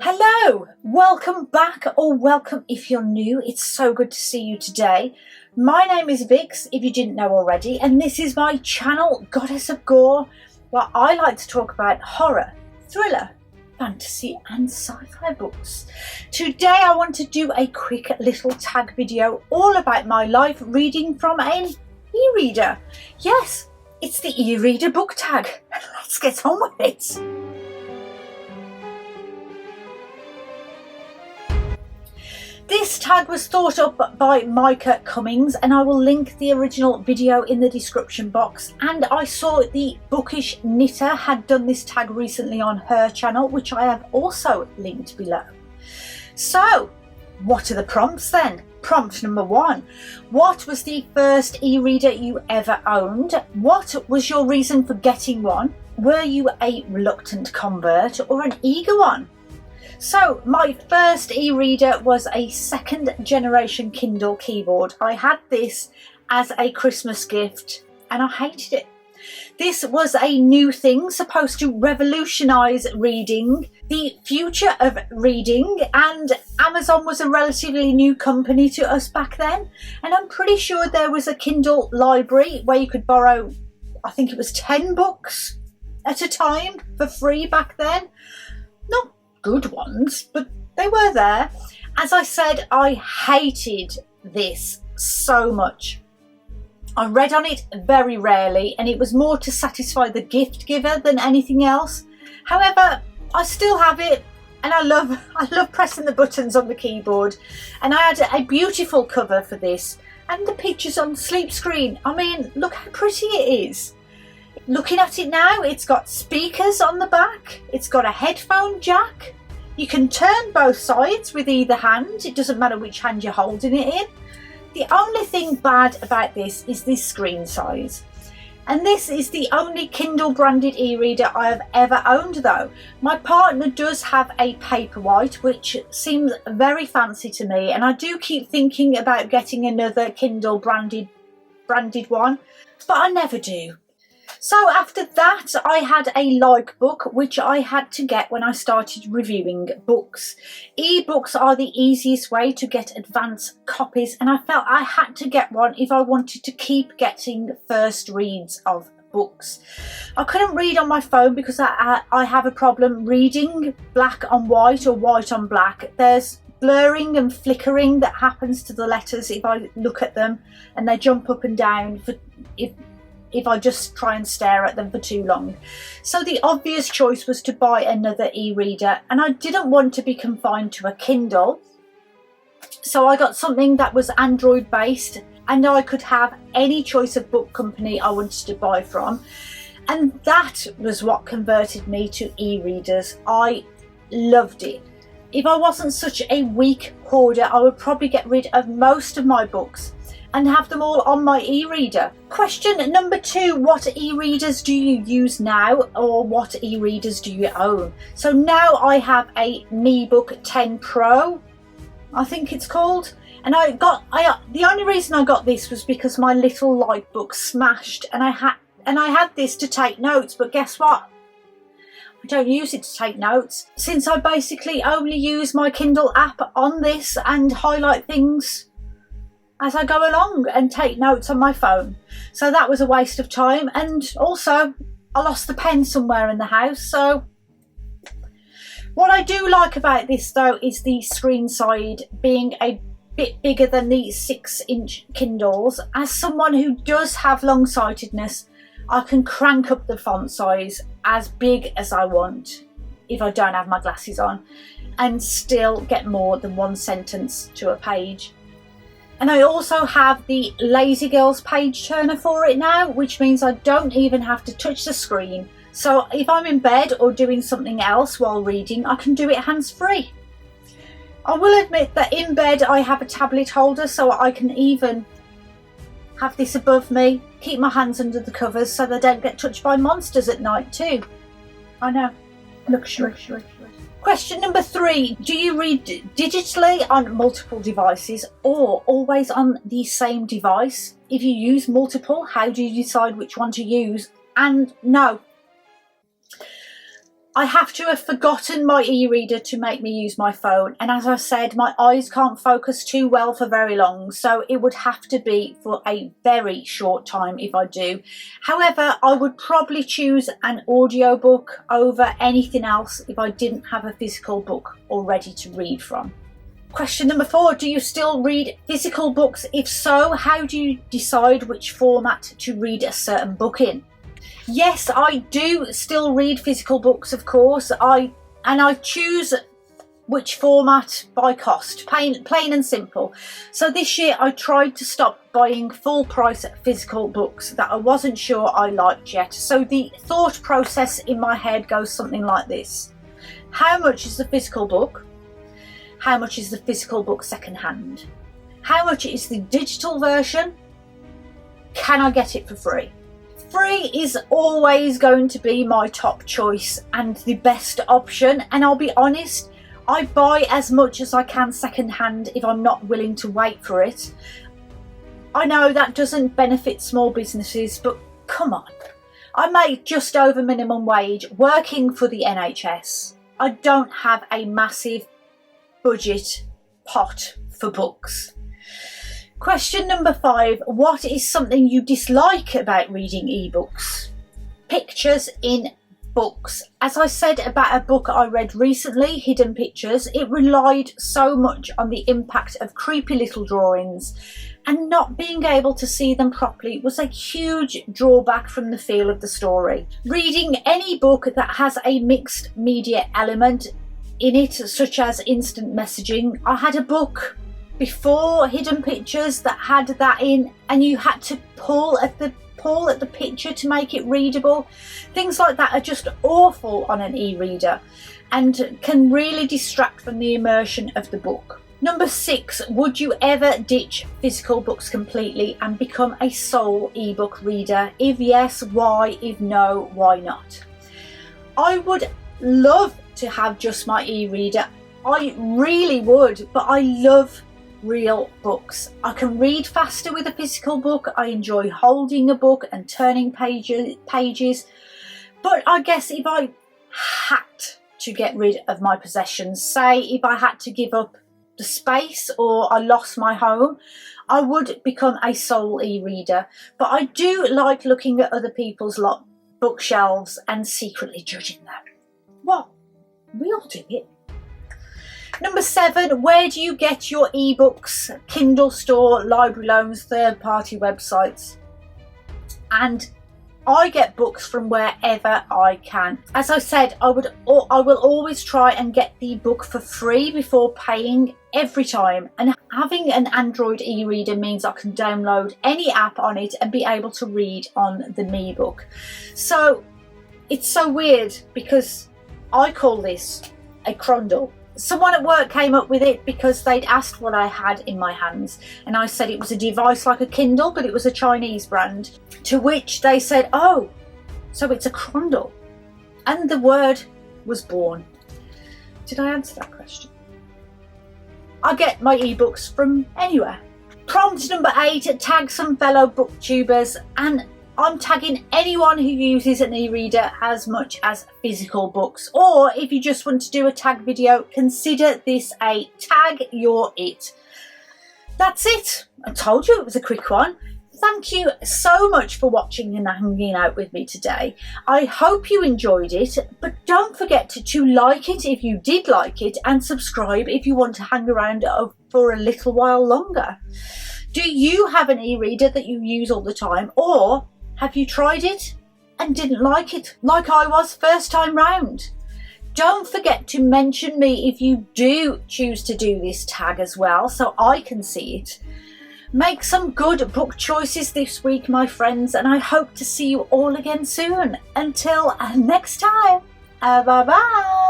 Hello, welcome back, or welcome if you're new. It's so good to see you today. My name is Vix, if you didn't know already, and this is my channel, Goddess of Gore, where I like to talk about horror, thriller, fantasy and sci-fi books. Today I want to do a quick little tag video all about my life reading from an e-reader. Yes, it's the e-reader book tag. Let's get on with it. This tag was thought up by Micah Cummings, and I will link the original video in the description box. And I saw the Bookish Knitter had done this tag recently on her channel, which I have also linked below. So, what are the prompts then? Prompt number 1. What was the first e-reader you ever owned? What was your reason for getting one? Were you a reluctant convert or an eager one? So my first e-reader was a second generation Kindle keyboard. I had this as a Christmas gift and I hated it. This was a new thing supposed to revolutionise reading, the future of reading, and Amazon was a relatively new company to us back then. And I'm pretty sure there was a Kindle library where you could borrow, I think it was 10 books at a time for free back then. Not good ones, but they were there. As I said, I hated this so much. I read on it very rarely, and it was more to satisfy the gift giver than anything else. However, I still have it, and I love pressing the buttons on the keyboard. And I had a beautiful cover for this, and the pictures on the sleep screen. I mean, look how pretty it is. Looking at it now, it's got speakers on the back, it's got a headphone jack, you can turn both sides with either hand, it doesn't matter which hand you're holding it in. The only thing bad about this is the screen size. And this is the only Kindle branded e-reader I have ever owned though. My partner does have a Paperwhite, which seems very fancy to me, and I do keep thinking about getting another Kindle branded one, but I never do. So after that, I had a like book, which I had to get when I started reviewing books. Ebooks are the easiest way to get advance copies, and I felt I had to get one if I wanted to keep getting first reads of books. I couldn't read on my phone because I have a problem reading black on white or white on black. There's blurring and flickering that happens to the letters if I look at them, and they jump up and down if I just try and stare at them for too long. So the obvious choice was to buy another e-reader, and I didn't want to be confined to a Kindle. So I got something that was Android based, and I could have any choice of book company I wanted to buy from. And that was what converted me to e-readers. I loved it. If I wasn't such a weak hoarder, I would probably get rid of most of my books and have them all on my e-reader. Question number 2, what e-readers do you use now, or what e-readers do you own? So now I have a eBook 10 Pro, I think it's called. And the only reason I got this was because my little light book smashed, and I had this to take notes, but guess what? I don't use it to take notes, since I basically only use my Kindle app on this and highlight things as I go along and take notes on my phone. So that was a waste of time, and also I lost the pen somewhere in the house. So what I do like about this though is the screen side being a bit bigger than the 6-inch Kindles. As someone who does have long-sightedness, I can crank up the font size as big as I want if I don't have my glasses on, and still get more than one sentence to a page. And I also have the Lazy Girls page turner for it now, which means I don't even have to touch the screen. So if I'm in bed or doing something else while reading, I can do it hands-free. I will admit that in bed I have a tablet holder, so I can even have this above me, keep my hands under the covers so they don't get touched by monsters at night too. I know, luxury. Question number 3, do you read digitally on multiple devices or always on the same device? If you use multiple, how do you decide which one to use? And no. I have to have forgotten my e-reader to make me use my phone, and as I said, my eyes can't focus too well for very long, so it would have to be for a very short time if I do. However, I would probably choose an audiobook over anything else if I didn't have a physical book already to read from. Question number 4, do you still read physical books? If so, how do you decide which format to read a certain book in? Yes, I do still read physical books, of course. I choose which format by cost, plain and simple. So this year I tried to stop buying full price physical books that I wasn't sure I liked yet. So the thought process in my head goes something like this. How much is the physical book? How much is the physical book secondhand? How much is the digital version? Can I get it for free? Free is always going to be my top choice and the best option, and I'll be honest, I buy as much as I can secondhand if I'm not willing to wait for it. I know that doesn't benefit small businesses, but come on. I make just over minimum wage working for the NHS. I don't have a massive budget pot for books. Question number 5, what is something you dislike about reading ebooks? Pictures in books. As I said about a book I read recently, Hidden Pictures, it relied so much on the impact of creepy little drawings, and not being able to see them properly was a huge drawback from the feel of the story. Reading any book that has a mixed media element in it, such as instant messaging. I had a book before Hidden Pictures that had that in, and you had to pull at the picture to make it readable. Things like that are just awful on an e-reader and can really distract from the immersion of the book. Number 6, would you ever ditch physical books completely and become a sole ebook reader? If yes, why? If no, why not? I would love to have just my e-reader. I really would, but I love real books. I can read faster with a physical book. I enjoy holding a book and turning pages. But I guess if I had to get rid of my possessions, say if I had to give up the space or I lost my home, I would become a sole e-reader. But I do like looking at other people's bookshelves and secretly judging them. Well, we all do it. Number 7, where do you get your ebooks? Kindle store, library loans, third-party websites. And I get books from wherever I can. As I said, I will always try and get the book for free before paying every time. And having an Android e-reader means I can download any app on it and be able to read on the Me Book. So it's so weird because I call this a crondle. Someone at work came up with it because they'd asked what I had in my hands, and I said it was a device like a Kindle, but it was a Chinese brand, to which they said, oh, so it's a crondle. And the word was born. Did I answer that question? I get my ebooks from anywhere. Prompt number 8, tag some fellow booktubers, and I'm tagging anyone who uses an e-reader as much as physical books. Or if you just want to do a tag video, consider this a tag your it. That's it. I told you it was a quick one. Thank you so much for watching and hanging out with me today. I hope you enjoyed it, but don't forget to like it if you did like it, and subscribe if you want to hang around for a little while longer. Do you have an e-reader that you use all the time, or have you tried it and didn't like it, like I was first time round? Don't forget to mention me if you do choose to do this tag as well, so I can see it. Make some good book choices this week, my friends, and I hope to see you all again soon. Until next time, bye bye.